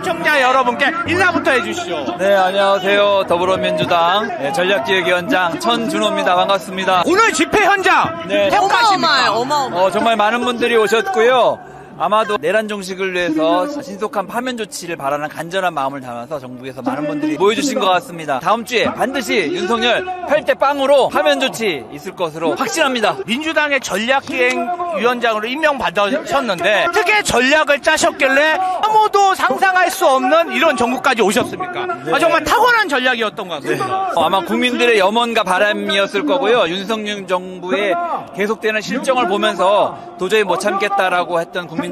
시청자 여러분께 인사부터 해주시죠. 네, 안녕하세요. 더불어민주당 전략기획위원장 천준호입니다. 반갑습니다. 오늘 집회 현장 네, 행복하십니까? 어마어마해요. 정말 많은 분들이 오셨고요. 아마도 내란 종식을 위해서 신속한 파면 조치를 바라는 간절한 마음을 담아서 정부에서 많은 분들이 모여주신 것 같습니다. 다음 주에 반드시 윤석열 8대 빵으로 파면 조치 있을 것으로 확신합니다. 민주당의 전략기획위원장으로 임명받으셨는데 어떻게 전략을 짜셨길래 아무도 상상할 수 없는 이런 정부까지 오셨습니까? 네. 정말 타고난 전략이었던 것 같습니다. 아마 국민들의 염원과 바람이었을 거고요. 윤석열 정부의 계속되는 실정을 보면서 도저히 못 참겠다라고 했던 국민들의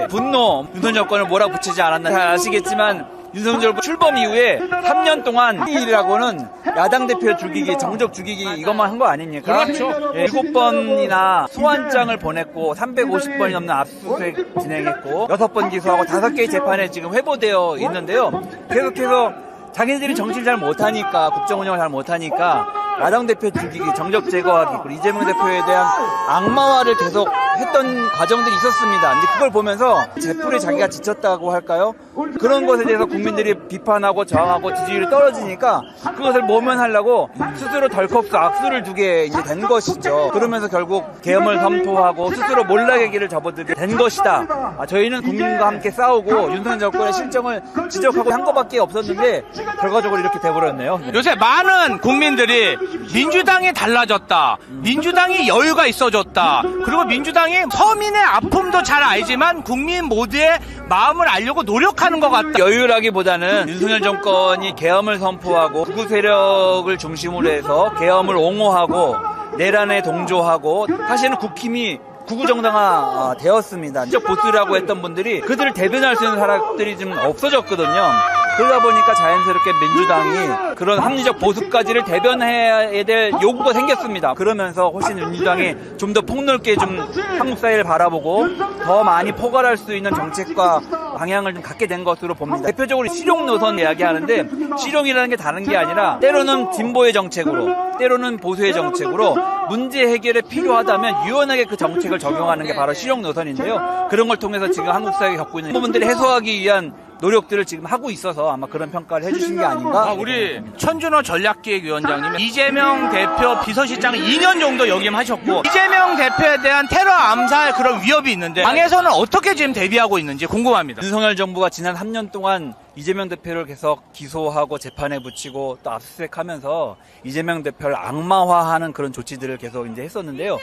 분노, 윤석열 정권을 몰아붙이지 않았나. 잘 아시겠지만 윤석열 정부 출범 이후에 3년 동안 일이라고는 야당 대표 죽이기, 정적 죽이기 이것만 한 거 아닙니까? 그렇죠. 7번이나 소환장을 보냈고 350번이 넘는 압수수색 진행했고 6번 기소하고 5개의 재판에 지금 회부되어 있는데요. 계속해서 자기네들이 정치를 잘 못하니까, 국정 운영을 잘 못하니까 야당 대표 죽이기, 정적 제거하기, 그리고 이재명 대표에 대한 악마화를 계속 했던 과정들이 있었습니다. 이제 그걸 보면서 제풀에 자기가 지쳤다고 할까요? 그런 것에 대해서 국민들이 비판하고 저항하고 지지율이 떨어지니까 그것을 모면하려고 스스로 덜컥 악수를 두게 이제 된 것이죠. 그러면서 결국 계엄을 선포하고 스스로 몰락의 길을 접어들게 된 것이다. 저희는 국민과 함께 싸우고 윤석열 정권의 실정을 지적하고 한 것밖에 없었는데 결과적으로 이렇게 돼버렸네요. 요새 많은 국민들이 민주당이 달라졌다, 민주당이 여유가 있어졌다, 그리고 민주당이 서민의 아픔도 잘 알지만 국민 모두의 마음을 알려고 노력하는 것 같다. 여유라기보다는 윤석열 정권이 계엄을 선포하고 극우 세력을 중심으로 해서 계엄을 옹호하고 내란에 동조하고 사실은 국힘이 구구정당화 되었습니다. 진짜 보수라고 했던 분들이 그들을 대변할 수 있는 사람들이 좀 없어졌거든요. 그러다 보니까 자연스럽게 민주당이 그런 합리적 보수까지를 대변해야 될 요구가 생겼습니다. 그러면서 훨씬 민주당이 좀 더 폭넓게 좀 한국 사회를 바라보고 더 많이 포괄할 수 있는 정책과 방향을 좀 갖게 된 것으로 봅니다. 대표적으로 실용 노선 이야기하는데 실용이라는 게 다른 게 아니라 때로는 진보의 정책으로 때로는 보수의 정책으로 문제 해결에 필요하다면 유연하게 그 정책을 적용하는 게 바로 실용 노선인데요. 그런 걸 통해서 지금 한국 사회가 겪고 있는 부분들을 해소하기 위한 노력들을 지금 하고 있어서 아마 그런 평가를 해주신 게 아닌가. 우리 천준호 전략기획위원장님, 이재명 대표 비서실장을 2년 정도 역임하셨고 이재명 대표에 대한 테러 암살 그런 위협이 있는데 당에서는 어떻게 지금 대비하고 있는지 궁금합니다. 윤석열 정부가 지난 3년 동안 이재명 대표를 계속 기소하고 재판에 붙이고 또 압수수색하면서 이재명 대표를 악마화하는 그런 조치들을 계속 이제 했었는데요.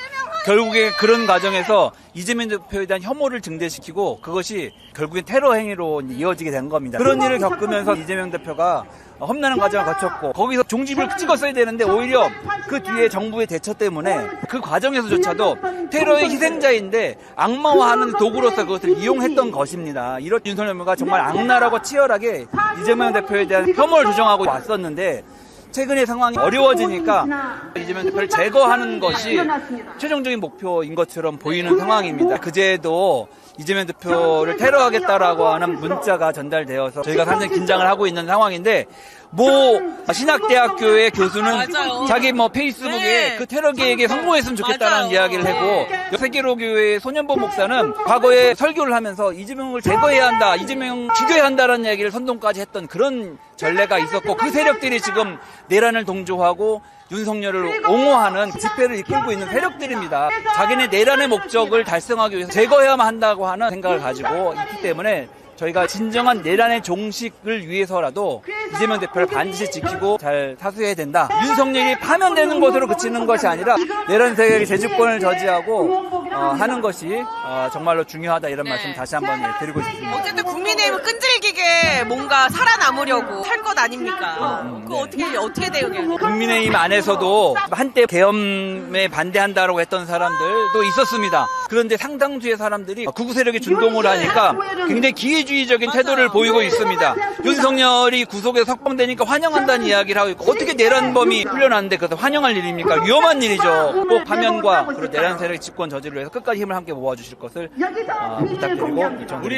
결국에 그런 과정에서 이재명 대표에 대한 혐오를 증대시키고 그것이 결국엔 테러 행위로 이어지게 된 겁니다. 그런 일을 겪으면서 이재명 대표가 험난한 과정을 거쳤고 거기서 종집을 찍었어야 되는데 오히려 그 뒤에 정부의 대처 때문에 그 과정에서조차도 테러의 희생자인데 악마화하는 도구로서 그것을 이용했던 것입니다. 이런 윤석열 정부가 정말 악랄하고 치열하게 이재명 대표에 대한 혐오를 조정하고 왔었는데 최근의 상황이 어려워지니까 이재명 대표를 제거하는 것이 최종적인 목표인 것처럼 보이는 상황입니다. 그제도 이재명 대표를 테러하겠다라고 하는 문자가 전달되어서 저희가 상당히 긴장을 하고 있는 상황인데 신학대학교의 교수는 맞아요. 자기 페이스북에 네. 그 테러 계획에 성공했으면 좋겠다는 맞아요. 이야기를 하고 네. 세계로교회 손현보 목사는 과거에 설교를 하면서 이재명을 제거해야 한다, 이재명 죽여야 한다는 이야기를 선동까지 했던 그런 전례가 있었고 그 세력들이 지금 내란을 동조하고 윤석열을 옹호하는 집회를 이끌고 있는 세력들입니다. 자기네 내란의 목적을 달성하기 위해서 제거해야만 한다고 하는 생각을 가지고 있기 때문에 저희가 진정한 내란의 종식을 위해서라도 이재명 대표를 반드시 지키고 잘 사수해야 된다. 윤석열이 파면되는 것으로 그치는 것이 아니라 내란 세력의 재주권을 저지하고 하는 것이 정말로 중요하다 이런 말씀 다시 한번 드리고 싶습니다. 어쨌든 국민의힘은 끈질기게 뭔가 살아남으려고 할 것 아닙니까? 그거 어떻게 대응해요? 국민의힘 안에서도 한때 계엄에 반대한다고 했던 사람들도 있었습니다. 그런데 상당수의 사람들이 극우 세력에 준동을 하니까 굉장히 기회주의적인 태도를 보이고 있습니다. 윤석열이 구속에서 석방되니까 환영한다는 이야기를 하고 있고 어떻게 내란범이 풀려났는데 그것을 환영할 일입니까? 위험한 일이죠. 꼭 파면과 그리고 내란 세력의 집권 저지를 위해서 끝까지 힘을 함께 모아주실 것을 부탁드리고 우리